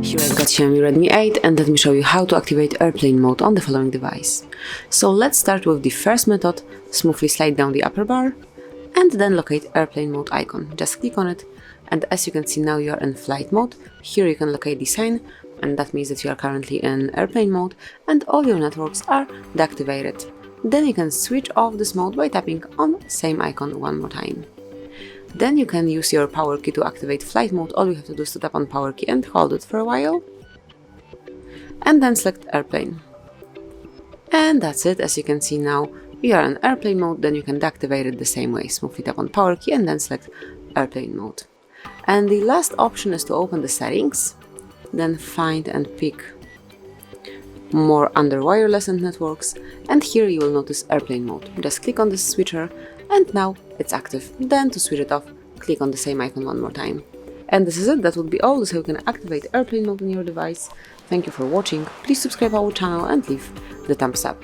Here I've got Xiaomi Redmi 8 and let me show you how to activate airplane mode on the following device. So let's start with the first method. Smoothly slide down the upper bar and then locate airplane mode icon. Just click on it, and as you can see now you are in flight mode. Here you can locate the sign, and that means that you are currently in airplane mode and all your networks are deactivated. Then you can switch off this mode by tapping on same icon one more time. Then you can use your power key to activate flight mode. All you have to do is to tap on power key and hold it for a while, and then select airplane. And that's it. As you can see now you are in airplane mode. Then you can deactivate it the same way. Smoothly tap on power key and then select airplane mode. And the last option is to open the settings, then find and pick more under wireless and networks, and here you will notice airplane mode. Just click on this switcher and now it's active. Then to switch it off, click on the same icon one more time. And this is it. That would be all. This is how you can activate airplane mode on your device. Thank you for watching. Please subscribe our channel and leave the thumbs up.